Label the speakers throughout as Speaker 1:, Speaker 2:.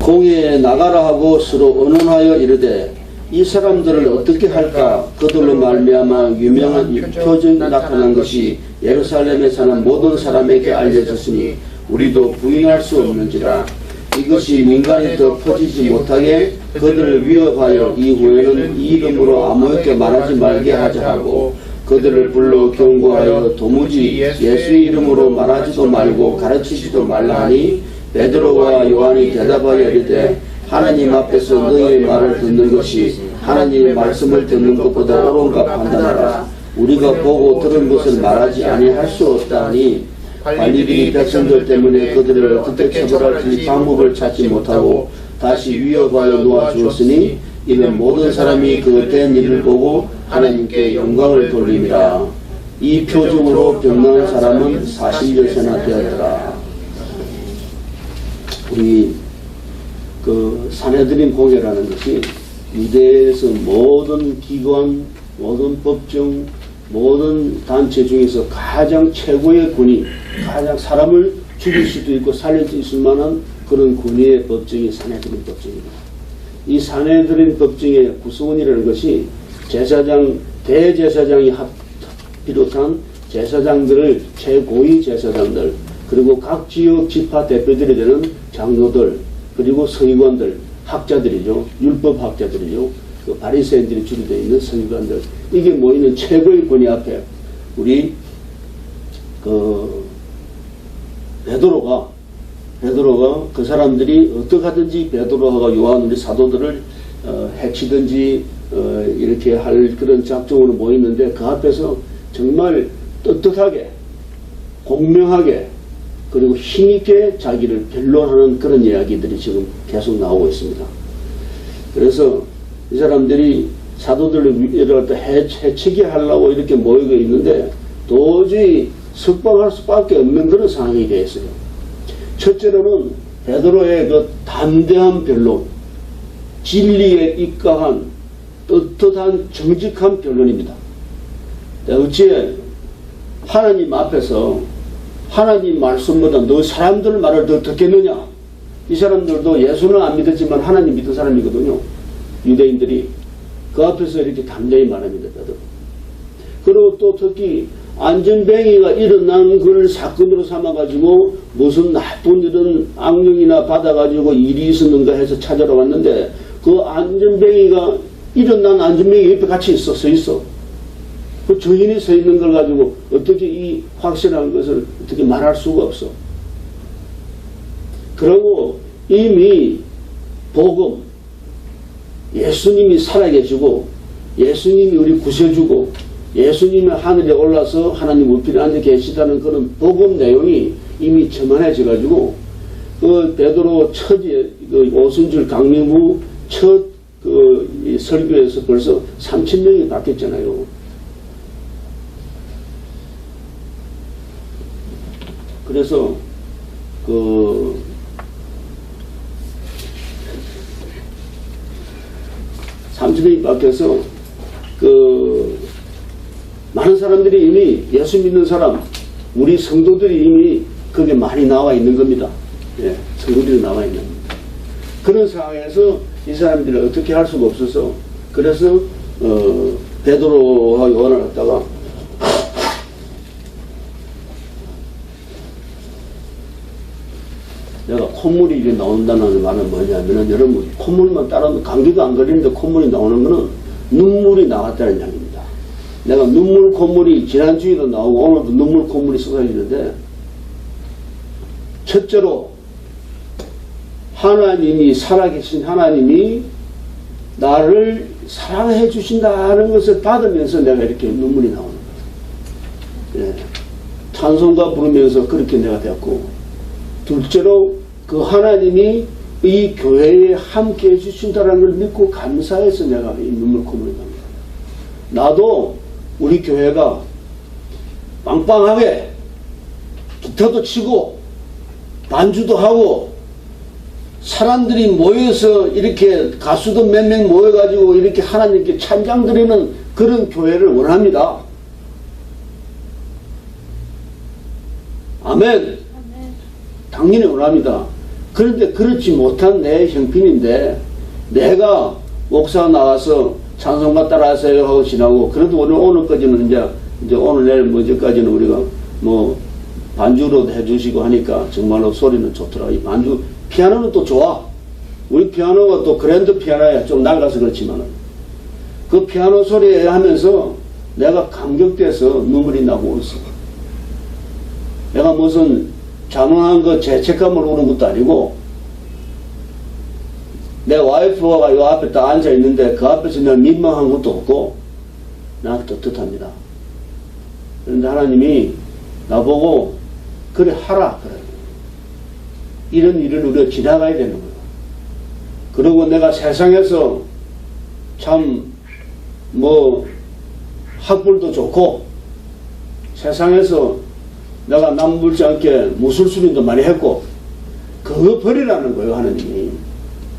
Speaker 1: 공회에 나가라 하고 서로 언론하여 이르되 이 사람들을 어떻게 할까? 그들로 말미암아 유명한 표적이 나타난 것이 예루살렘에 사는 모든 사람에게 알려졌으니 우리도 부인할 수 없는지라. 이것이 민간에 더 퍼지지 못하게 그들을 위협하여 이후에는 이 이름으로 아무에게 말하지 말게 하자 하고 그들을 불러 경고하여 도무지 예수의 이름으로 말하지도 말고 가르치지도 말라 하니 베드로와 요한이 대답하여 이르되 하나님 앞에서 너희의 말을 듣는 것이 하나님의 말씀을 듣는 것보다 옳은가 판단하라. 우리가 보고 들은 것을 말하지 아니할 수 없다 하니 관리들이 백성들 때문에 그들을 어떻게 처벌할지 방법을 찾지 못하고 다시 위협하여 놓아주었으니 이는 모든 사람이 그 된 일을 보고 하나님께 영광을 돌림이라. 이 표적으로 병나은 사람은 40여세나 되었더라. 우리 그 산헤드린 공회라는 것이 유대에서 모든 기관, 모든 법정, 모든 단체 중에서 가장 최고의 권위, 가장 사람을 죽일 수도 있고 살릴 수 있을 만한 그런 권위의 법정이 산헤드린 법정입니다. 이 산헤드린 법정의 구성원이라는 것이 제사장, 대제사장이 비롯한 제사장들을, 최고위 제사장들, 그리고 각 지역 지파 대표들이 되는 장로들, 그리고 서기관들, 학자들이죠. 율법학자들이죠. 그 바리새인들이 주로 되어 있는 서기관들, 이게 모이는 최고의 권위 앞에 우리 그 베드로가 그 사람들이 어떻게 하든지 베드로와 요한 우리 사도들을 해치든지 이렇게 할 그런 작정으로 모였는데 그 앞에서 정말 떳떳하게 공명하게 그리고 힘있게 자기를 변론하는 그런 이야기들이 지금 계속 나오고 있습니다. 그래서 이 사람들이 사도들을 해치게 하려고 이렇게 모이고 있는데 도저히 석방할 수밖에 없는 그런 상황이 되었어요. 첫째로는 베드로의 그 담대한 변론, 진리에 입각한 떳떳한 정직한 변론입니다. 어찌 하나님 앞에서 하나님 말씀보다 너 사람들 말을 더 듣겠느냐? 이 사람들도 예수는 안 믿었지만 하나님 믿은 사람이거든요. 유대인들이 그 앞에서 이렇게 담대히 말합니다. 그리고 또 특히 안전뱅이가 일어난 그 사건으로 삼아가지고 무슨 나쁜 일은 악령이나 받아가지고 일이 있었는가 해서 찾아러 왔는데 그 안전뱅이가 일어난 안전뱅이 옆에 같이 서 있어. 그 증인이 서 있는 걸 가지고 어떻게 이 확실한 것을 어떻게 말할 수가 없어. 그리고 이미 복음, 예수님이 살아계시고 예수님이 우리 구세주고 예수님이 하늘에 올라서 하나님 우편에 앉아 계시다는 그런 복음 내용이 이미 저만해져 가지고 그 베드로 그 오순절 강림 후 첫 그 설교에서 벌써 3,000명이 바뀌었잖아요. 그래서 그 삼천명이 바뀌어서 그 많은 사람들이 이미 예수 믿는 사람, 우리 성도들이 이미 거기에 많이 나와 있는 겁니다. 예, 성도들이 나와 있는 겁니다. 그런 상황에서 이 사람들이 어떻게 할 수가 없어서 그래서 베드로와 요한을 갖다가 내가 콧물이 이제 나온다는 말은 뭐냐면은 여러분 콧물만 따라도 감기도 안 걸리는데 콧물이 나오는 거는 눈물이 나왔다는 이야기입니다. 내가 눈물 콧물이 지난주에도 나오고 오늘도 눈물 콧물이 쏟아지는데 첫째로 하나님이 살아계신 하나님이 나를 사랑해 주신다는 것을 받으면서 내가 이렇게 눈물이 나오는 거예요. 예. 찬송가 부르면서 그렇게 내가 되었고 둘째로 그 하나님이 이 교회에 함께 해주신다는 걸 믿고 감사해서 내가 이 눈물 콧물이 납니다. 나도 우리 교회가 빵빵하게 기타도 치고 반주도 하고 사람들이 모여서 이렇게 가수도 몇 명 모여가지고 이렇게 하나님께 찬양 드리는 그런 교회를 원합니다. 아멘. 당연히 원합니다. 그런데 그렇지 못한 내 형편인데 내가 목사 나와서 찬송가 따라하세요 하고 지나고, 그래도 오늘까지는 이제 오늘 내일 뭐저까지는 우리가 뭐 반주로도 해주시고 하니까 정말로 소리는 좋더라. 이 반주 피아노는 또 좋아. 우리 피아노가 또 그랜드 피아노야. 좀 낡아서 그렇지만은 그 피아노 소리에 하면서 내가 감격돼서 눈물이 나고 울었어. 내가 무슨 장황한 거 죄책감을 우는 것도 아니고, 내 와이프가 요 앞에 딱 앉아 있는데 그 앞에서 내가 민망한 것도 없고 나는 떳떳합니다. 그런데 하나님이 나보고 그래 하라 그래. 이런 일을 우리가 지나가야 되는 거예요. 그리고 내가 세상에서 참 뭐 학벌도 좋고 세상에서 내가 남불지 않게 무술수련도 많이 했고, 그거 버리라는 거예요. 하나님이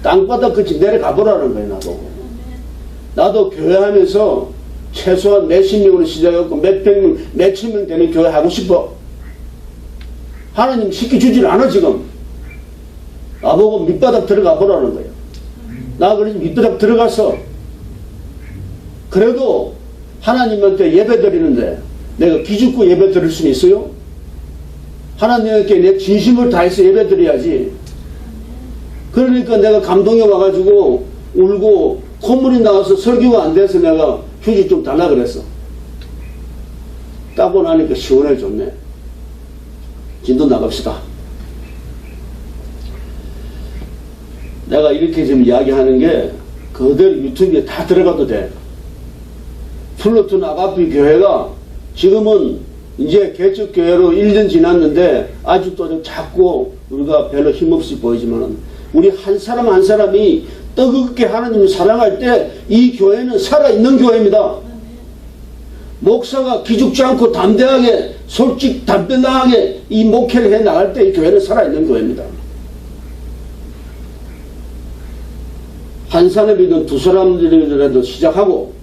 Speaker 1: 땅바닥 끝이 내려가 보라는 거예요. 나도 교회 하면서 최소한 몇십 명으로 시작했고 몇백 명, 몇천 명 되는 교회 하고 싶어. 하나님 시켜주질 않아. 지금 나보고 밑바닥 들어가 보라는 거예요. 나 그래서 밑바닥 들어가서 그래도 하나님한테 예배 드리는데 내가 기죽고 예배 드릴 수는 있어요? 하나님께 내 진심을 다해서 예배 드려야지. 그러니까 내가 감동이 와가지고 울고 콧물이 나와서 설교가 안 돼서 내가 휴지 좀 달라 그랬어. 따고 나니까 시원해졌네. 진도 나갑시다. 내가 이렇게 지금 이야기하는 게 그대로 유튜브에 다 들어가도 돼. 플루톤 아가피 교회가 지금은 이제 개척교회로 1년 지났는데 아직도 좀 작고 우리가 별로 힘없이 보이지만 우리 한 사람 한 사람이 뜨겁게 하나님을 사랑할 때 이 교회는 살아있는 교회입니다. 목사가 기죽지 않고 담대하게 담대하게 이 목회를 해 나갈 때 이 교회는 살아있는 교회입니다. 한 사람이든 두 사람들이라도 시작하고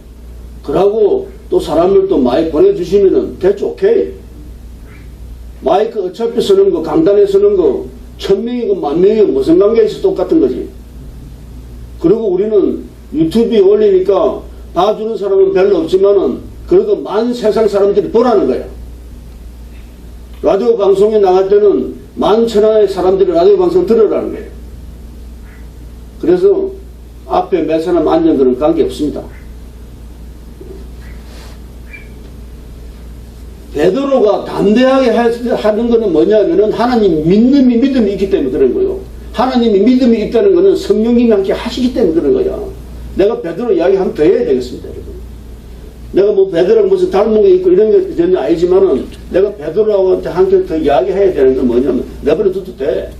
Speaker 1: 그러고 또 사람을 또 많이 보내주시면은 됐죠. 오케이. 마이크 어차피 쓰는 거, 강단에 쓰는 거 1000명이고 10,000명이고 무슨 관계에 있어 똑같은 거지. 그리고 우리는 유튜브에 올리니까 봐주는 사람은 별로 없지만은 그래도 많은 세상 사람들이 보라는 거야. 라디오 방송에 나갈 때는 11,000의 사람들이 라디오 방송 들으라는 거예요. 그래서 앞에 몇 사람 앉은 거는 관계없습니다. 베드로가 담대하게 하는 것은 뭐냐면은 하나님 믿음이 있기 때문에 그런 거예요. 하나님이 믿음이 있다는 것은 성령님이 함께 하시기 때문에 그런 거야. 내가 베드로 이야기 한번 더 해야 되겠습니다, 여러분. 내가 뭐 베드로랑 무슨 닮은 게 있고 이런 게 전혀 아니지만은 내가 베드로하고한테 함께 더 이야기해야 되는 건 뭐냐면 내버려 둬도 돼.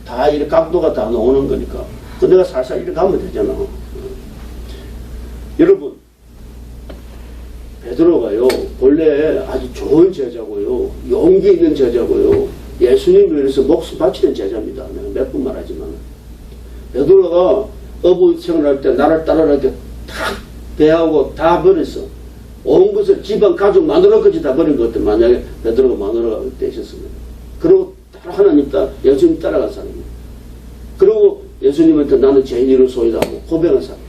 Speaker 1: 다 이렇게 각도가 다 나오는 거니까. 그 내가 살살 이렇게 가면 되잖아. 여러분. 베드로가요 본래 아주 좋은 제자고요, 용기 있는 제자고요, 예수님을 위해서 목숨 바치는 제자입니다. 내가 몇 번 말하지만 베드로가 어부 생활할 때 나를 따라갈 때 탁 배하고 다 버렸어. 온 것을 집안 가족 마누라까지 다 버린 것 같아. 만약에 베드로가 마누라가 되셨으면. 그리고 하나님 예수님 따라간 사람이에요. 그리고 예수님한테 나는 죄인으로 소이다고 고백한 사람이에요.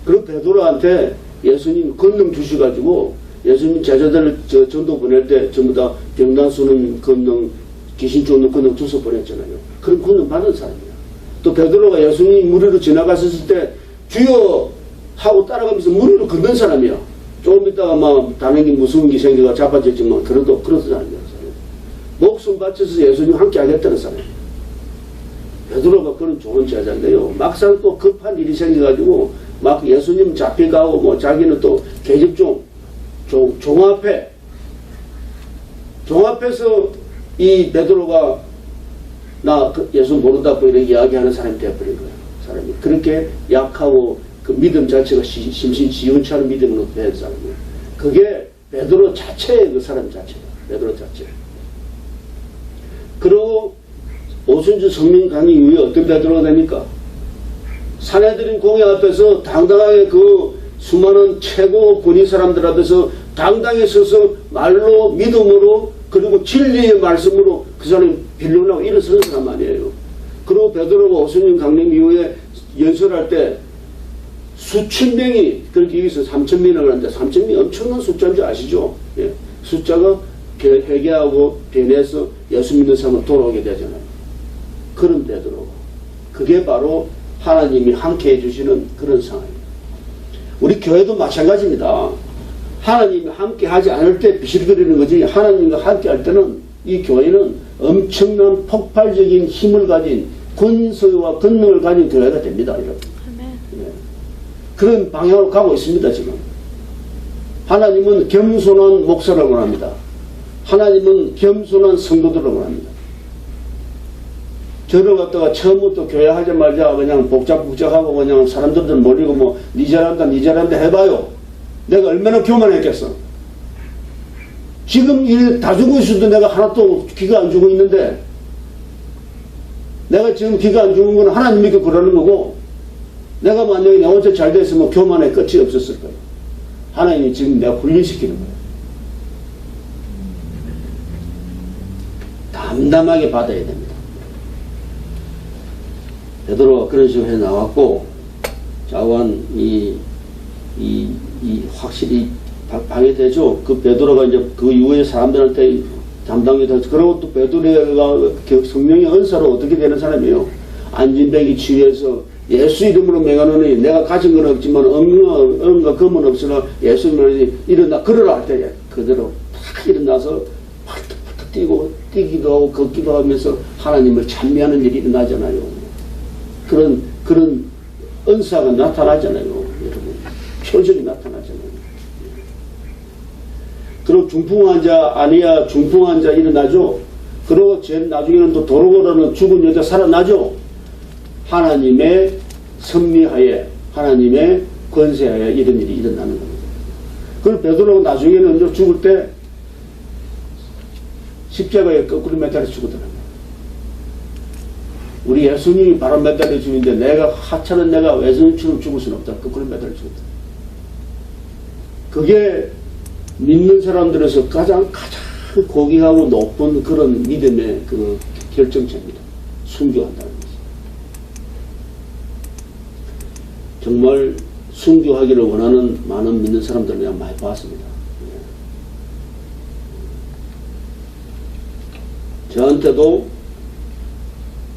Speaker 1: 그리고 베드로한테 예수님 권능 주셔가지고 예수님 제자들을 전도 보낼 때 전부 다 병난 수는 권능, 귀신 쫓는 권능 주서 보냈잖아요. 그런 권능 받은 사람이야. 또 베드로가 예수님 무리로 지나갔을 때 주여 하고 따라가면서 무리로 걷는 사람이야. 조금 있다가 막 당연히 무서운 게 생겨가 자빠졌지만 그래도 그런 사람이야. 목숨 바쳐서 예수님 함께 하겠다는 사람이야. 베드로가 그런 좋은 제자인데요. 막상 또 급한 일이 생겨가지고 막 예수님 잡혀가고 뭐 자기는 또 계집종 종합해서 이 베드로가 나 예수 모른다고 이렇게 이야기하는 사람이 되어버린 거야. 사람이 그렇게 약하고 그 믿음 자체가 심신지원치 않은 믿음으로 된 사람이야. 그게 베드로 자체의 그 사람 자체야. 베드로 자체. 그리고 오순절 성령 강의 이후에 어떤 베드로가 됩니까? 사내들인 공회 앞에서 당당하게 그 수많은 최고 권위 사람들 앞에서 당당히 서서 말로 믿음으로 그리고 진리의 말씀으로 그 사람이 빌려나고 일어서는 사람 아니에요. 그리고 베드로가 오순절 강림 이후에 연설할 때 수천 명이 그렇게 여기서 3,000명을 하는데 3,000명이 엄청난 숫자인지 아시죠? 예. 숫자가 회개하고 변해서 예수 믿는 사람은 돌아오게 되잖아요. 그런 베드로. 그게 바로 하나님이 함께 해주시는 그런 상황입니다. 우리 교회도 마찬가지입니다. 하나님이 함께 하지 않을 때 비실거리는 거지, 하나님과 함께 할 때는 이 교회는 엄청난 폭발적인 힘을 가진 권세와 권능을 가진 교회가 됩니다. 여러분. 네. 그런 방향으로 가고 있습니다. 지금 하나님은 겸손한 목사라고 합니다. 하나님은 겸손한 성도들라고 합니다. 저를 갖다가 처음부터 교회 하자마자 그냥 복잡복잡하고 그냥 사람들도 몰리고 뭐 니 잘한다 니 잘한다 해봐요. 내가 얼마나 교만했겠어. 지금 일 다 주고 있어도 내가 하나도 귀가 안 주고 있는데, 내가 지금 귀가 안 주는 건 하나님께 그러는 거고, 내가 만약에 내 혼자 잘 됐으면 교만의 끝이 없었을 거예요. 하나님이 지금 내가 훈련시키는 거예요. 담담하게 받아야 됩니다. 베드로가 그런 식으로 해 나왔고, 자관 확실히 방해되죠. 그 베드로가 이제 그 이후에 사람들한테 담당이 돼서, 그리고 또 베드로가 성령의 은사로 어떻게 되는 사람이에요. 안진뱅이 치유해서 예수 이름으로 명하노니 내가 가진 건 없지만 은과 금은 없으나 예수 이름으로 일어나 걸으라 할 때 그대로 탁 일어나서 팔떡팔떡 뛰고 뛰기도 하고 걷기도 하면서 하나님을 찬미하는 일이 일어나잖아요. 그런 은사가 나타나잖아요. 여러분. 표정이 나타나잖아요. 그리고 중풍 환자, 아니야, 중풍 환자 일어나죠. 그리고 나중에는 또 도로고라는 죽은 여자 살아나죠. 하나님의 섭리하에, 하나님의 권세하에 이런 일이 일어나는 겁니다. 그리고 베드로가 나중에는 죽을 때 십자가에 거꾸로 매달려 죽었더라고요. 우리 예수님이 바로 매달려 죽는데 내가 하찮은 내가 예수님처럼 죽을 수는 없다. 거꾸로 매달려 죽었다. 그게 믿는 사람들에서 가장 고귀하고 높은 그런 믿음의 그 결정체입니다. 순교한다는 것이. 정말 순교하기를 원하는 많은 믿는 사람들을 내가 많이 봤습니다. 저한테도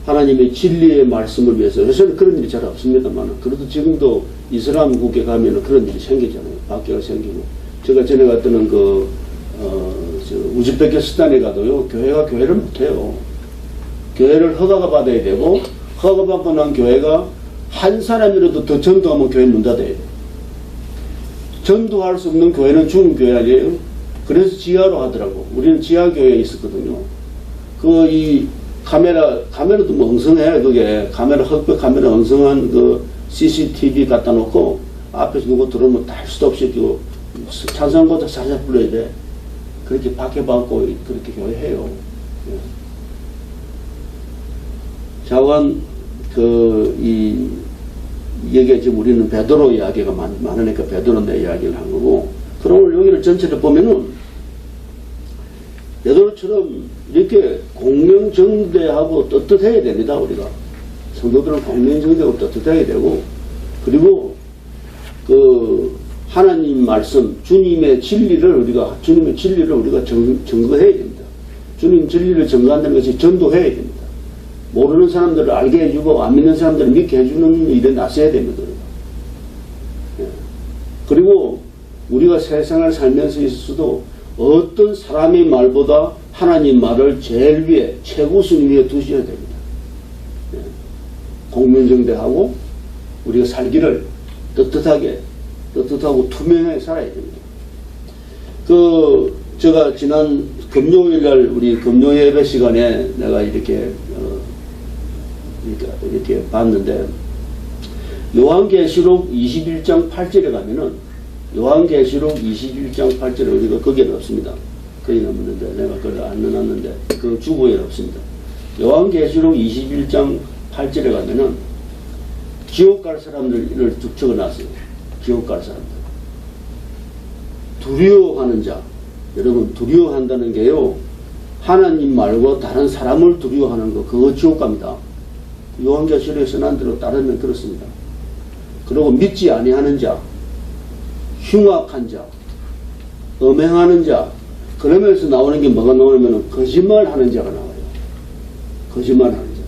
Speaker 1: 하나님의 진리의 말씀을 위해서, 요새는 그런 일이 잘 없습니다만, 그래도 지금도 이슬람국에 가면 그런 일이 생기잖아요. 박해가 생기고. 제가 전에 갔던 우즈베키스탄에 가도요, 교회가 교회를 못해요. 교회를 허가가 받아야 되고, 허가받고 난 교회가 한 사람이라도 더 전도하면 교회 문 닫아야 돼요. 전도할 수 없는 교회는 죽은 교회 아니에요? 그래서 지하로 하더라고. 우리는 지하 교회에 있었거든요. 카메라도 뭐 엉성해. 그게 흑백 카메라 엉성한 그 CCTV 갖다 놓고 앞에서 누구 들어오면 다 할 수도 없이 찬성보다 살살 불러야 돼. 그렇게 박해받고 그렇게 교회해요. 자관 여기에 지금 우리는 베드로 이야기가 많으니까 베드로 내 이야기를 한 거고, 그러면 여기를 전체를 보면은 베드로처럼 이렇게 공명정대하고 떳떳해야 됩니다. 우리가 성도들은 공명정대하고 떳떳해야 되고, 그리고 하나님 말씀, 주님의 진리를 우리가 증거해야 됩니다. 주님 진리를 증거한다는 것이 전도해야 됩니다. 모르는 사람들을 알게 해주고 안 믿는 사람들을 믿게 해주는 일에 나서야 됩니다. 그리고 우리가 세상을 살면서 있어도 어떤 사람의 말보다 하나님 말을 제일 위에, 최우선 위에 두셔야 됩니다. 공명정대하고 우리가 살기를 떳떳하고 투명하게 살아야 됩니다. 제가 지난 금요일날 우리 금요 예배 시간에 내가 이렇게 봤는데, 요한계시록 21장 8절에 가면은, 요한계시록 21장 8절에 우리가 거기에는 없습니다. 거기는 없는데, 내가 그걸 안 넣어놨는데, 그 주보에는 없습니다. 요한계시록 21장 8절에 가면은, 지옥 갈 사람들을 쭉 적어놨어요. 지옥 갈 사람들. 두려워하는 자. 여러분, 두려워한다는 게요, 하나님 말고 다른 사람을 두려워하는 거, 그거 지옥 갑니다. 요한계시록에 선한 대로 따르면 그렇습니다. 그리고 믿지 아니하는 자, 흉악한 자, 음행하는 자, 그러면서 나오는 게 뭐가 나오냐면 거짓말하는 자가 나와요. 거짓말하는 자.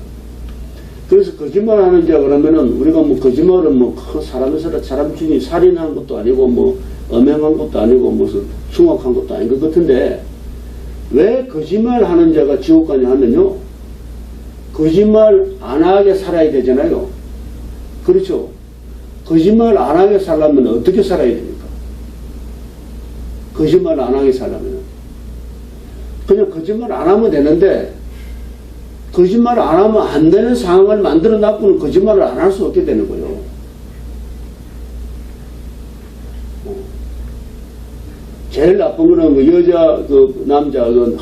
Speaker 1: 그래서 거짓말하는 자 그러면은 우리가 뭐 거짓말은 뭐 사람 중에 살인한 것도 아니고 뭐 음행한 것도 아니고 무슨 흉악한 것도 아닌 것 같은데 왜 거짓말하는 자가 지옥 가냐 하면요. 거짓말 안 하게 살아야 되잖아요. 그렇죠? 거짓말 안 하게 살려면 어떻게 살아야 됩니까? 거짓말 안 하게 살려면 그냥 거짓말 안 하면 되는데 거짓말 안 하면 안 되는 상황을 만들어 놨고는 거짓말을 안 할 수 없게 되는 거예요. 제일 나쁜 거는 그 여자, 그 남자, 그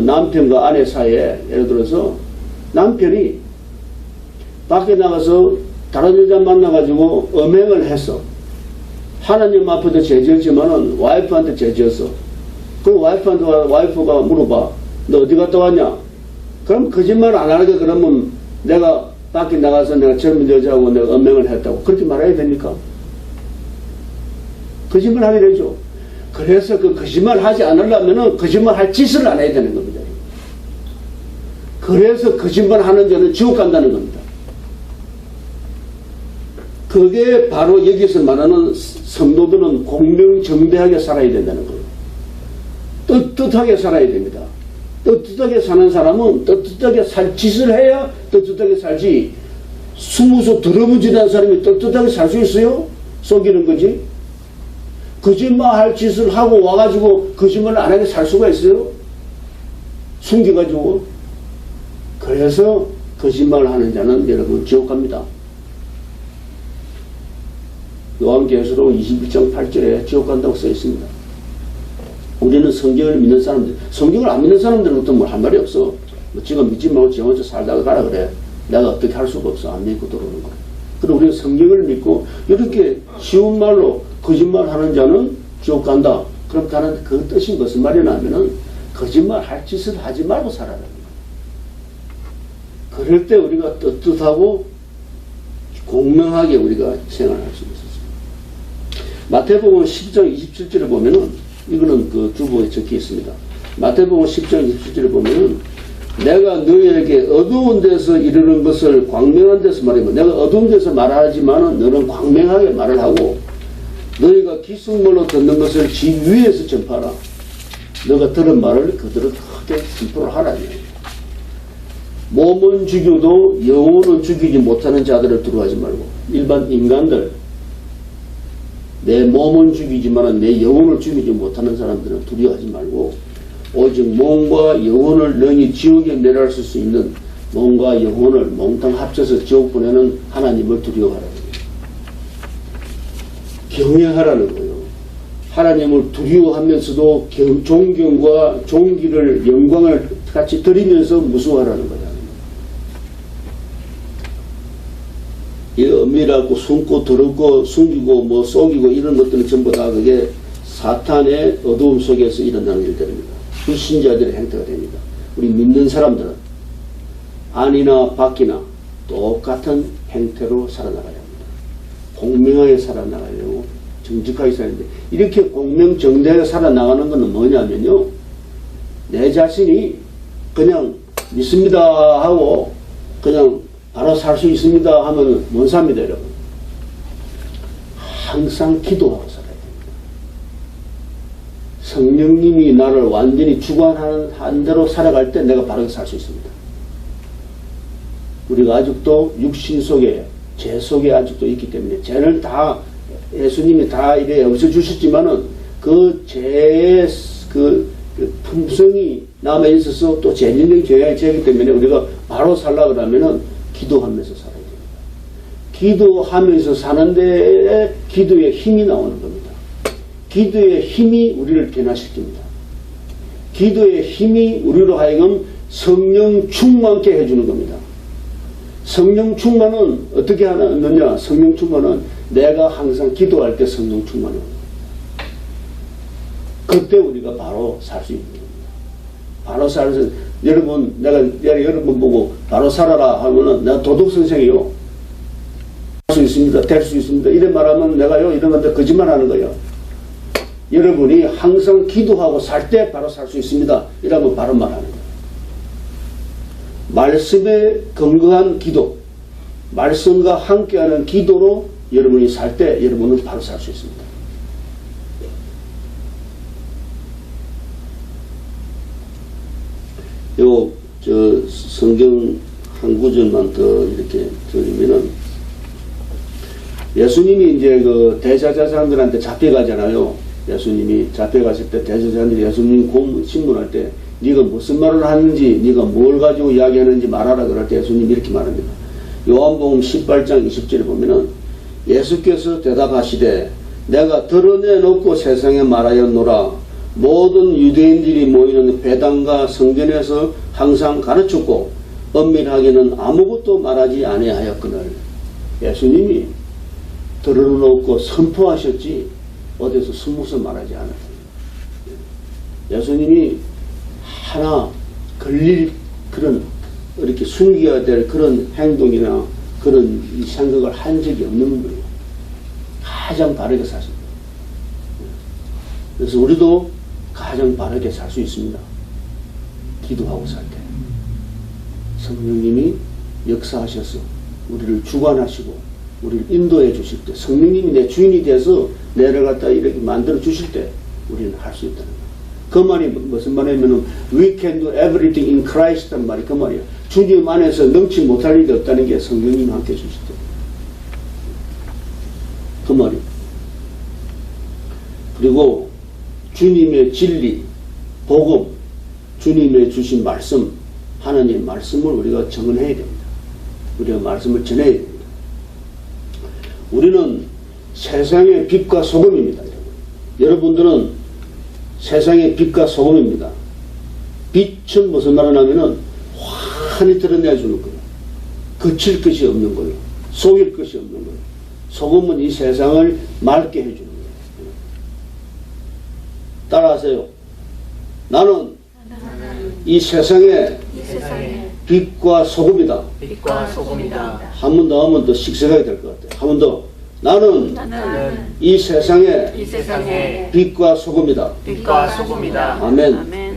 Speaker 1: 남편과 아내 사이에 예를 들어서 남편이 밖에 나가서 다른 여자 만나가지고 음행을 했어. 하나님 앞에도 죄지었지만은 와이프한테 죄지었어. 그럼 와이프가 물어봐. 너 어디 갔다 왔냐? 그럼 거짓말 안 하게 그러면 내가 밖에 나가서 내가 젊은 여자하고 내가 음행을 했다고 그렇게 말해야 됩니까? 거짓말 하게 되죠. 그래서 그 거짓말 하지 않으려면은 거짓말 할 짓을 안 해야 되는 겁니다. 그래서 거짓말 하는 자는 지옥 간다는 겁니다. 그게 바로 여기서 말하는 성도들은 공명정대하게 살아야 된다는 거예요. 떳떳하게 살아야 됩니다. 떳떳하게 사는 사람은 떳떳하게 살 짓을 해야 떳떳하게 살지. 숨어서 더러문질한 사람이 떳떳하게 살 수 있어요? 속이는 거지. 거짓말 할 짓을 하고 와가지고 거짓말 안 하게 살 수가 있어요? 숨겨가지고. 그래서 거짓말 하는 자는 여러분 지옥 갑니다. 요한계시록 21장 8절에 지옥 간다고 써 있습니다. 우리는 성경을 믿는 사람들, 성경을 안 믿는 사람들은 어떤 뭘 할 말이 없어. 뭐 지금 믿지 말고 지 혼자 살다가 가라 그래. 내가 어떻게 할 수가 없어. 안 믿고 들어오는 거. 그리고 우리는 성경을 믿고 이렇게 쉬운 말로 거짓말 하는 자는 지옥 간다. 그렇게 하는 그 뜻이 무슨 말이냐면은 거짓말 할 짓을 하지 말고 살아라. 그럴 때 우리가 떳떳하고 공명하게 우리가 생활할 수 있었습니다. 마태복음 10장 27절에 보면은 이거는 그 주보에 적혀 있습니다. 마태복음 10장 27절에 보면은 내가 너희에게 어두운 데서 이르는 것을 광명한 데서 말하면 내가 어두운 데서 말하지만은 너는 광명하게 말을 하고 너희가 기승말로 듣는 것을 지 위에서 전파하라. 너가 들은 말을 그대로 크게 선포를 하라. 몸은 죽여도 영혼은 죽이지 못하는 자들을 두려워하지 말고 일반 인간들 내 몸은 죽이지만 내 영혼을 죽이지 못하는 사람들은 두려워하지 말고 오직 몸과 영혼을 능히 지옥에 내려갈 수 있는 몸과 영혼을 몽땅 합쳐서 지옥 보내는 하나님을 두려워하라는 거예요. 경외하라는 거예요. 하나님을 두려워하면서도 존경과 존귀를 영광을 같이 드리면서 무서워하라는 거예요. 이 은밀하고 숨고 더럽고 숨기고 뭐 속이고 이런 것들은 전부 다 그게 사탄의 어두움 속에서 일어나는 일들입니다. 불신자들의 행태가 됩니다. 우리 믿는 사람들은 안이나 밖이나 똑같은 행태로 살아나가야 합니다. 공명하게 살아나가려고 정직하게 살아야 되는데 이렇게 공명정대하게 살아나가는 것은 뭐냐면요. 내 자신이 그냥 믿습니다 하고 그냥 바로 살 수 있습니다 하면 못 삽니다, 여러분. 항상 기도하고 살아야 됩니다. 성령님이 나를 완전히 주관하는 한 대로 살아갈 때 내가 바르게 살 수 있습니다. 우리가 아직도 육신 속에, 죄 속에 아직도 있기 때문에 죄를 다 예수님이 다 이래 없애주셨지만은 그 죄의 그 품성이 남아 있어서 또 죄인의 죄이기 때문에 우리가 바로 살라 그러면은 기도하면서 살아야 됩니다. 기도하면서 사는데 기도의 힘이 나오는 겁니다. 기도의 힘이 우리를 변화시킵니다. 기도의 힘이 우리로 하여금 성령 충만케 해주는 겁니다. 성령 충만은 어떻게 하느냐? 성령 충만은 내가 항상 기도할 때 성령 충만을 합니다. 그때 우리가 바로 살 수 있는 겁니다. 바로 살아서 여러분 내가 여러분 보고 바로 살아라 하면은 내가 도덕 선생이요. 할 수 있습니다. 될 수 있습니다. 이래 말하면 내가요 이런 건데 거짓말하는 거예요. 여러분이 항상 기도하고 살 때 바로 살 수 있습니다. 이라고 바로 말하는 거예요. 말씀에 근거한 기도, 말씀과 함께하는 기도로 여러분이 살 때 여러분은 바로 살 수 있습니다. 성경 한 구절만 더 이렇게 드리면은, 예수님이 이제 그 대제사장들한테 잡혀가잖아요. 예수님이 잡혀갔을 때 대제사장들이 예수님 신문할 때 네가 무슨 말을 하는지, 네가 뭘 가지고 이야기하는지 말하라 그럴 때 예수님이 이렇게 말합니다. 요한복음 18장 20절에 보면은 예수께서 대답하시되 내가 드러내놓고 세상에 말하였노라. 모든 유대인들이 모이는 회당과 성전에서 항상 가르쳤고 엄밀하게는 아무것도 말하지 아니하였거늘. 예수님이 드러내놓고 선포하셨지 어디서 숨어서 말하지 않았어요. 예수님이 하나 걸릴 그런 이렇게 숨겨야 될 그런 행동이나 그런 생각을 한 적이 없는 거예요. 가장 바르게 사십니다. 그래서 우리도 가장 바르게 살 수 있습니다. 기도하고 살 때. 성령님이 역사하셔서 우리를 주관하시고 우리를 인도해 주실 때, 성령님이 내 주인이 돼서 내려갔다 이렇게 만들어 주실 때 우리는 할 수 있다는 거예요. 그 말이 무슨 말이냐면 We can do everything in Christ 란 말이 그 말이에요. 주님 안에서 넘지 못할 일이 없다는 게 성령님이 함께 주실 때. 그 말이에요. 그리고 주님의 진리, 복음, 주님의 주신 말씀, 하나님의 말씀을 우리가 정언해야 됩니다. 우리가 말씀을 전해야 됩니다. 우리는 세상의 빛과 소금입니다. 여러분들은 세상의 빛과 소금입니다. 빛은 무슨 말을 하면은 환히 드러내주는 거예요. 거칠 것이 없는 거예요. 속일 것이 없는 거예요. 소금은 이 세상을 맑게 해주는 거예요. 따라하세요. 나는 이 세상의 빛과 소금이다.
Speaker 2: 빛과 소금이다.
Speaker 1: 한 번 더 하면 더 식색하게 될 것 같아요. 한 번 더. 나는 이 세상의 빛과 소금이다.
Speaker 2: 빛과 소금이다.
Speaker 1: 아멘.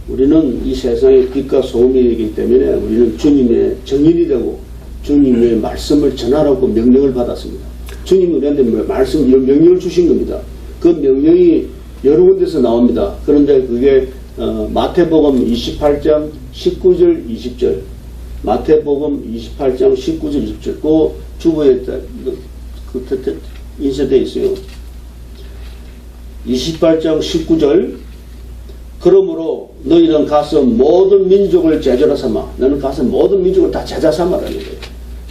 Speaker 1: 우리는 이 세상의 빛과 소금이기 때문에 우리는 주님의 증인이 되고 주님의 말씀을 전하라고 명령을 받았습니다. 주님이 우리한테 말씀, 명령을 주신 겁니다. 그 명령이 여러 군데서 나옵니다. 그런데 그게 마태복음 28장 19절 20절, 마태복음 28장 19절 20절 그 주부에 인쇄되어 있어요. 28장 19절 그러므로 너희는 가서 모든 민족을 제자로 삼아. 너는 가서 모든 민족을 다 제자 삼아라는 거예요.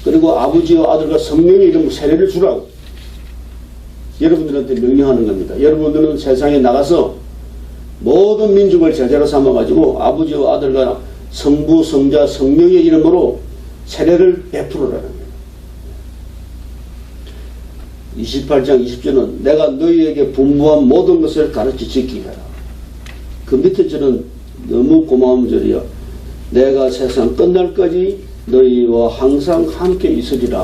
Speaker 1: 그리고 아버지와 아들과 성령의 이름 세례를 주라고 여러분들한테 명령하는 겁니다. 여러분들은 세상에 나가서 모든 민족을 제자로 삼아가지고 아버지와 아들과 성부, 성자, 성령의 이름으로 세례를 베풀으라는 거예요. 28장 20절은 내가 너희에게 분부한 모든 것을 가르쳐 지키게 하라. 그 밑에 절은 너무 고마운 절이야. 내가 세상 끝날까지 너희와 항상 함께 있으리라.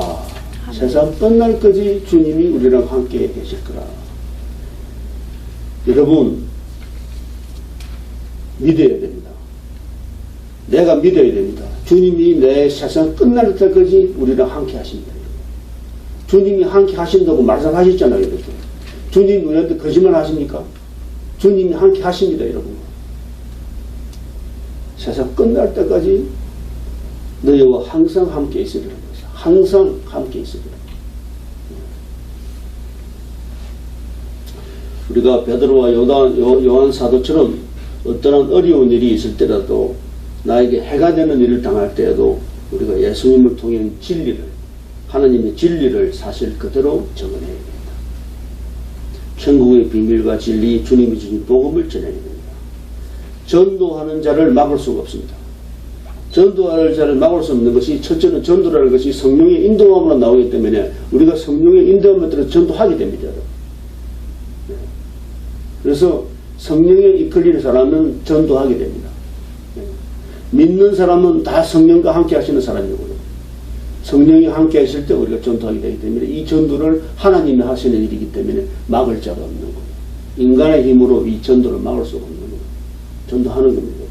Speaker 1: 세상 끝날까지 주님이 우리랑 함께 계실 거라. 여러분 믿어야 됩니다. 내가 믿어야 됩니다. 주님이 내 세상 끝날 때까지 우리랑 함께 하십니다. 주님이 함께 하신다고 말씀하셨잖아요. 여러분. 주님이 우리한테 거짓말 하십니까? 주님이 함께 하십니다. 여러분. 세상 끝날 때까지 너희와 항상 함께 있으리라. 항상 함께 있으리라. 우리가 베드로와 요한 사도처럼 어떠한 어려운 일이 있을 때라도 나에게 해가 되는 일을 당할 때에도 우리가 예수님을 통해 진리를, 하나님의 진리를 사실 그대로 정언해야 됩니다. 천국의 비밀과 진리, 주님이 주신 복음을 전해야 됩니다. 전도하는 자를 막을 수가 없습니다. 전도하는 자를 막을 수 없는 것이 첫째는 전도라는 것이 성령의 인도함으로 나오기 때문에 우리가 성령의 인도함에 따라 전도하게 됩니다. 그래서 성령의 이끌리는 사람은 전도하게 됩니다. 믿는 사람은 다 성령과 함께 하시는 사람이고요. 성령이 함께 하실 때 우리가 전도하게 되기 때문에 이 전도를 하나님이 하시는 일이기 때문에 막을 자가 없는 거예요. 인간의 힘으로 이 전도를 막을 수가 없는 거예요. 전도하는 겁니다.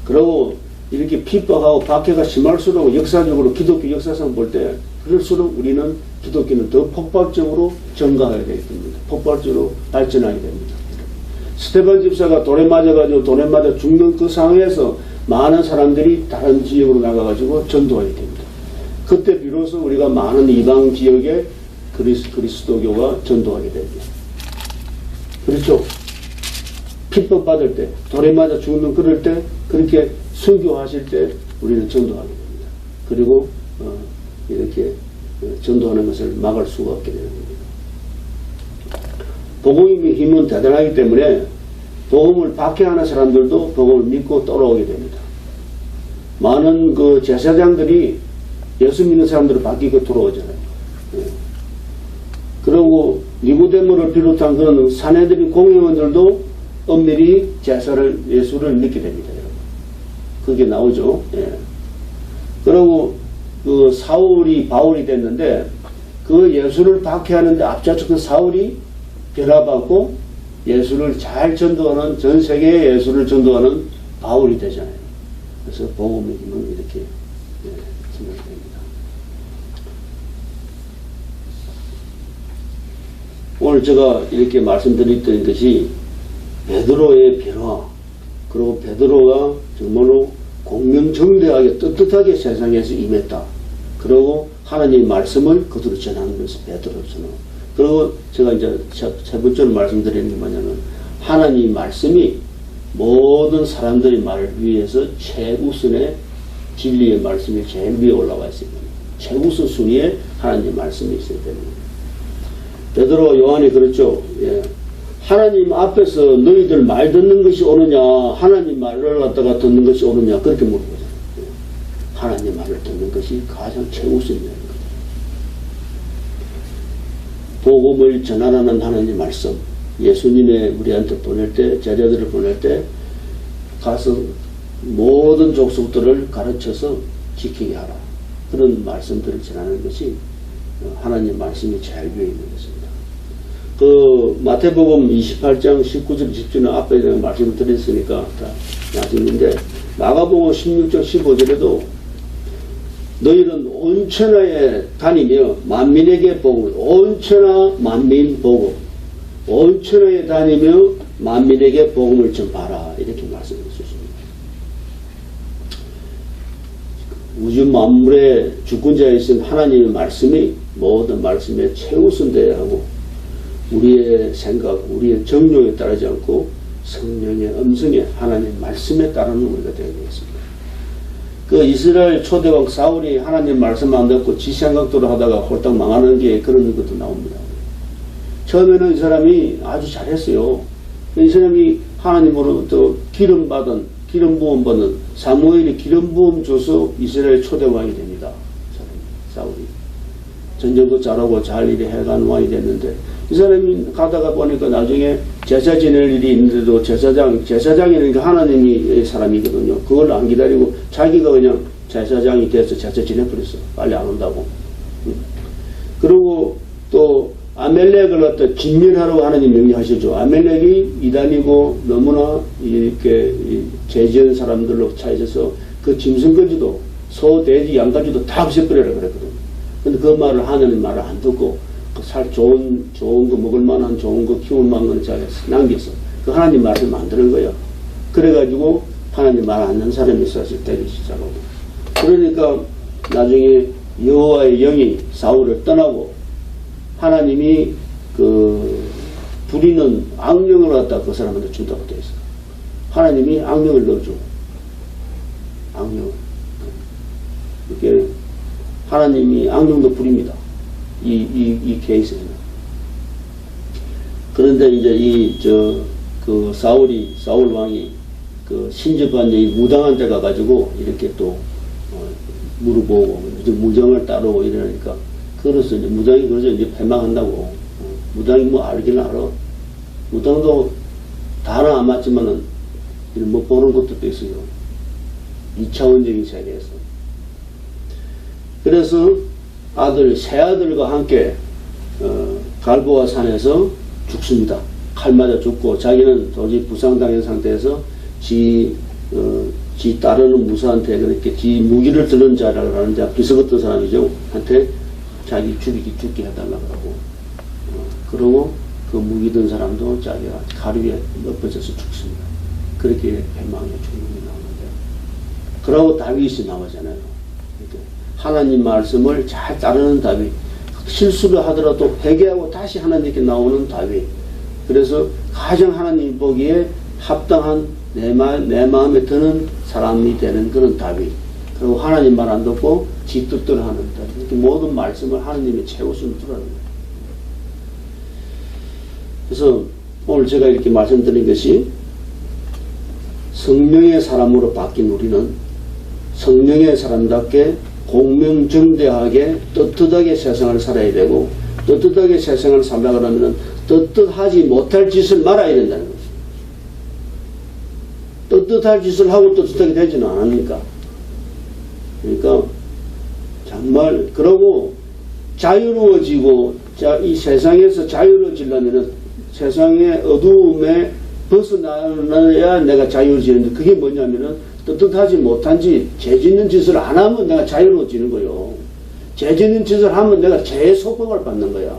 Speaker 1: 그리고 이렇게 핍박하고 박해가 심할수록 역사적으로 기독교 역사상 볼 때 그럴수록 우리는 기독교는 더 폭발적으로 증가하게 되기 때문에 폭발적으로 발전하게 됩니다. 스테반 집사가 돌에 맞아가지고 돌에 맞아 죽는 그 상황에서 많은 사람들이 다른 지역으로 나가가지고 전도하게 됩니다. 그때 비로소 우리가 많은 이방 지역에 그리스도교가 전도하게 됩니다. 그렇죠? 핍박받을 때, 돌에 맞아 죽는 그럴 때, 그렇게 순교하실 때 우리는 전도하게 됩니다. 그리고 이렇게 전도하는 것을 막을 수가 없게 되는 겁니다. 복음의 힘은 대단하기 때문에 복음을 박해하는 사람들도 복음을 믿고 따라오게 됩니다. 많은 그 제사장들이 예수 믿는 사람들을 바뀌고 돌아오잖아요. 그리고 니고데모를 비롯한 그런 사내들인 공회원들도 엄밀히 예수를 믿게 됩니다. 여러분. 그게 나오죠. 그리고 그 사울이 바울이 됐는데 그 예수를 박해하는데 앞장섰던 사울이 변화받고 예수를 잘 전도하는, 전 세계에 예수를 전도하는 바울이 되잖아요. 그래서 복음의 힘은 이렇게 생각됩니다. 오늘 제가 이렇게 말씀드렸던 것이 베드로의 변화, 그리고 베드로가 정말로 공명정대하게 떳떳하게 세상에서 임했다. 그리고 하나님의 말씀을 그대로 전하는 것이 베드로잖아요. 그리고 제가 이제 세 번째로 말씀드리는 게 뭐냐면 하나님의 말씀이 모든 사람들의 말을 위해서 최우선의 진리의 말씀이 제일 위에 올라와 있습니다. 최우선 순위에 하나님의 말씀이 있어야 됩니다. 베드로 요한이 그렇죠. 하나님 앞에서 너희들 말 듣는 것이 옳으냐, 하나님 말을 갖다가 듣는 것이 옳으냐, 그렇게 물어보잖아요. 하나님 말을 듣는 것이 가장 최우선이라는 거죠. 복음을 전하라는 하나님 말씀, 예수님의 우리한테 보낼 때, 제자들을 보낼 때 가서 모든 족속들을 가르쳐서 지키게 하라. 그런 말씀들을 전하는 것이 하나님 말씀이 제일 위에 있는 것입니다. 그 마태복음 28장 19절 20절은 앞에 제가 말씀을 드렸으니까 다 아시는데, 마가복음 16장 15절에도 너희는 온 천하에 다니며 만민에게 복음을, 온 천하 만민 복음, 온 천하에 다니며 만민에게 복음을 전파하라, 이렇게 말씀해 주십니다. 우주 만물의 주권자이신 하나님의 말씀이 모든 말씀에 최우선되어야 하고, 우리의 생각, 우리의 정욕에 따르지 않고 성령의 음성에, 하나님 말씀에 따르는 우리가 되어야 되겠습니다. 그 이스라엘 초대왕 사울이 하나님 말씀 안 듣고 지 생각대로 하다가 홀딱 망하는 게 그런 것도 나옵니다. 처음에는 이 사람이 아주 잘했어요. 이 사람이 하나님으로부터 기름 부음 받은 사무엘이 기름 부음 줘서 이스라엘 초대왕이 됩니다. 사울이. 전쟁도 잘하고 잘 일에 해간 왕이 됐는데, 이 사람이 가다가 보니까 나중에 제사 지낼 일이 있는데도 제사장이니까 하나님이 사람이거든요. 그걸 안 기다리고 자기가 그냥 제사장이 돼서 제사 지내버렸어. 빨리 안 온다고. 그리고 또 아멜렉을 갖다 진멸하라고 하나님 명령하시죠. 아멜렉이 이단이고 너무나 이렇게 죄지은 사람들로 차있어서 그 짐승까지도, 소, 돼지, 양까지도 다 없애버리라 그랬거든요. 근데 그 말을, 하나님 말을 안 듣고 살 좋은 거 먹을 만한 좋은 거 키울 만한 걸 잘 남겼어. 그 하나님 말씀 안 들은 거야. 그래가지고 하나님 말 안 듣는 사람이 있었을 때기 시작하고. 그러니까 나중에 여호와의 영이 사울을 떠나고 하나님이 그 부리는 악령을 갖다 그 사람한테 준다고 되어 있어. 하나님이 악령을 넣어줘. 악령. 이렇게 하나님이 악령도 부립니다. 이 케이스는. 그런데 이제 그 사울 왕이 그 신접한 이 무당한 데 가가지고 이렇게 또 물어보고 무당을 따르고 이러니까, 그래서 이제 무당이 그래서 이제 패망한다고. 무당이 뭐 알기는 알아. 무당도 다는 안 맞지만은 못 보는 것도 있어요. 2차원적인 세계에서. 그래서 새 아들과 함께 갈보아 산에서 죽습니다. 칼 맞아 죽고 자기는 도저히 부상당한 상태에서 지 따르는 무사한테 그렇게 지 무기를 드는 자라는 자 비서같은 사람이죠. 한테 자기 죽게 해달라고 하고 그러고 그 무기 든 사람도 자기가 칼 위에 엎어져서 죽습니다. 그렇게 패망의 죽음이 나오는데 그러고 다윗이 나오잖아요. 이렇게 하나님 말씀을 잘 따르는 다윗, 실수를 하더라도 회개하고 다시 하나님께 나오는 다윗. 그래서 가장 하나님 보기에 합당한 내 마음에 드는 사람이 되는 그런 다윗. 그리고 하나님 말 안 듣고 지 뜻대로 하는 다윗. 이렇게 모든 말씀을 하나님의 최우선으로 두라는 거예요. 그래서 오늘 제가 이렇게 말씀드린 것이 성령의 사람으로 바뀐 우리는 성령의 사람답게 공명정대하게 떳떳하게 세상을 살아야 되고 떳떳하게 세상을 살려고 하면 떳떳하지 못할 짓을 말아야 된다는 거죠. 떳떳할 짓을 하고 떳떳하게 되지는 않으니까. 그러니까 정말 그러고 자유로워지고 이 세상에서 자유로워지려면 세상의 어두움에 벗어나야 내가 자유로워지는데 그게 뭐냐면은 떳떳하지 못한 짓, 죄 짓는 짓을 안 하면 내가 자유로워지는 거요. 죄 짓는 짓을 하면 내가 죄의 속박을 받는 거야.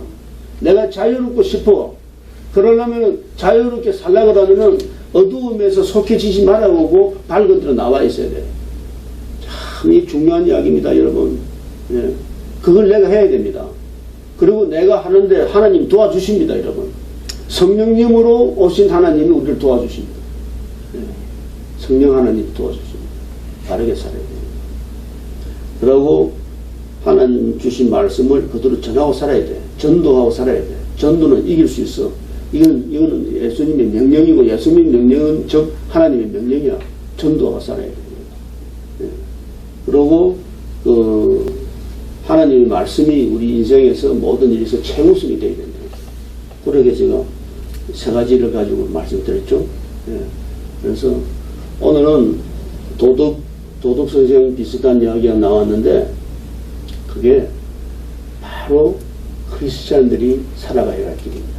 Speaker 1: 내가 자유롭고 싶어. 그러려면 자유롭게 살려고 하면은 어두움에서 속해지지 말아보고 밝은 데로 나와 있어야 돼. 참 이 중요한 이야기입니다, 여러분. 예. 그걸 내가 해야 됩니다. 그리고 내가 하는데 하나님 도와주십니다, 여러분. 성령님으로 오신 하나님이 우리를 도와주십니다. 예. 성령 하나님 도와주십니다. 바르게 살아야 됩니다. 그러고 하나님 주신 말씀을 그대로 전하고 살아야 돼. 전도하고 살아야 돼. 전도는 이길 수 있어. 이거는 예수님의 명령이고 예수님의 명령은 즉 하나님의 명령이야. 전도하고 살아야 됩니다. 예. 그러고 하나님의 말씀이 우리 인생에서 모든 일에서 최우선이 되어야 된다. 그러게 제가 세 가지를 가지고 말씀드렸죠. 예. 그래서 오늘은 도덕성경 비슷한 이야기가 나왔는데 그게 바로 크리스찬들이 살아가야 할 길입니다.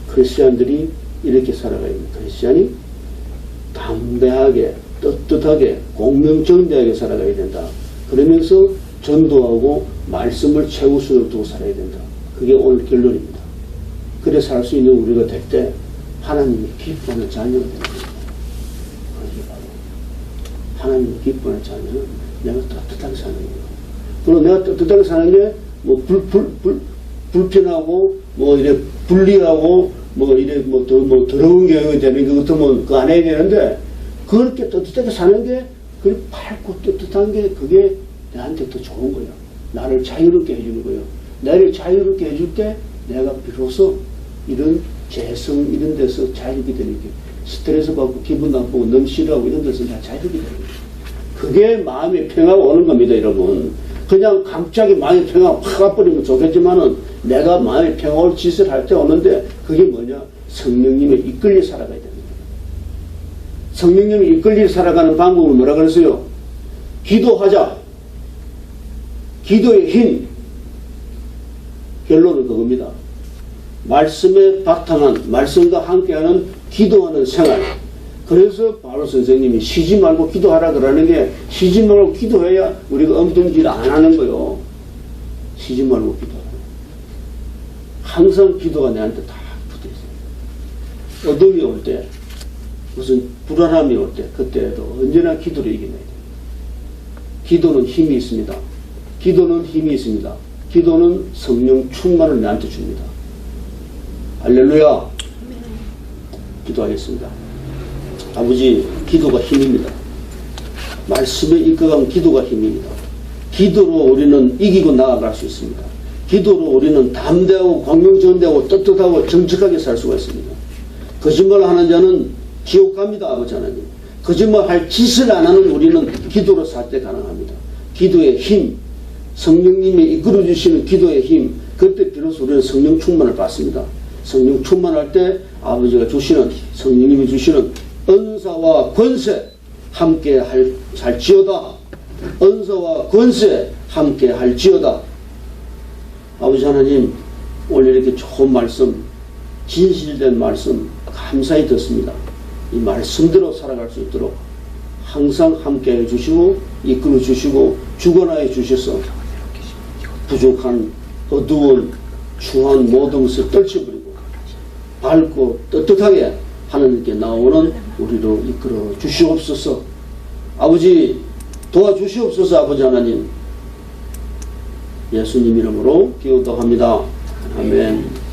Speaker 1: 크리스찬들이 이렇게 살아가야 합니다. 크리스찬이 담대하게 떳떳하게 공명정대하게 살아가야 된다. 그러면서 전도하고 말씀을 최우선으로 두고 살아야 된다. 그게 오늘 결론입니다. 그래 살 수 있는 우리가 될 때 하나님이 기뻐하는 자녀가 되는 겁니다. 그게 바로 하나님이 기뻐하는 자녀는 내가 떳떳하게 사는 거예요. 그리고 내가 떳떳하게 사는 게 뭐 불편하고 뭐 이래 불리하고 뭐 이래 뭐 더러운 경영이 되는 것 같으면 그거 안 해야 되는데 그렇게 떳떳하게 사는 게 그 밝고 떳떳한 게 그게 내한테 더 좋은 거야. 나를 자유롭게 해주는 거예요. 나를 자유롭게 해줄 때 내가 비로소 이런 재성 이런 데서 자유롭게 되는 게 스트레스 받고 기분 나쁘고 너무 싫어하고 이런 데서 내가 자유롭게 되는 거예요. 그게 마음의 평화가 오는 겁니다, 여러분. 그냥 갑자기 마음의 평화가 확 와버리면 좋겠지만은 내가 마음의 평화 올 짓을 할 때 오는데 그게 뭐냐? 성령님의 이끌려 살아가야 됩니다. 성령님이 이끌려 살아가는 방법을 뭐라 그랬어요? 기도하자. 기도의 힘. 결론은 그겁니다. 말씀에 바탕한, 말씀과 함께하는 기도하는 생활. 그래서 바로 선생님이 쉬지 말고 기도하라 그러는 게 쉬지 말고 기도해야 우리가 엉뚱질 안 하는 거요. 쉬지 말고 기도하라. 항상 기도가 내한테 다 붙어 있어요. 어둠이 올 때, 무슨 불안함이 올 때, 그때도 언제나 기도를 이겨내야 돼요. 기도는 힘이 있습니다. 기도는 힘이 있습니다. 기도는 성령 충만을 내한테 줍니다. 할렐루야. 기도하겠습니다. 아버지, 기도가 힘입니다. 말씀에 이끌어가면 기도가 힘입니다. 기도로 우리는 이기고 나아갈 수 있습니다. 기도로 우리는 담대하고 광명정대하고 떳떳하고 정직하게 살 수가 있습니다. 거짓말하는 자는 지옥 갑니다, 아버지 하나님. 거짓말할 짓을 안 하는 우리는 기도로 살 때 가능합니다. 기도의 힘, 성령님이 이끌어주시는 기도의 힘, 그때 비로소 우리는 성령 충만을 받습니다. 성령 충만할 때 아버지가 주시는, 성령님이 주시는 은사와 권세 함께 할지어다. 은사와 권세 함께 할지어다. 아버지 하나님, 오늘 이렇게 좋은 말씀, 진실된 말씀 감사히 듣습니다. 이 말씀대로 살아갈 수 있도록 항상 함께 해주시고 이끌어 주시고 주관하여 주셔서 부족한 어두운 추한 모든 것을 떨쳐버리고 밝고 떳떳하게 하나님께 나오는 우리로 이끌어 주시옵소서. 아버지 도와주시옵소서. 아버지 하나님, 예수님 이름으로 기도합니다. 아멘.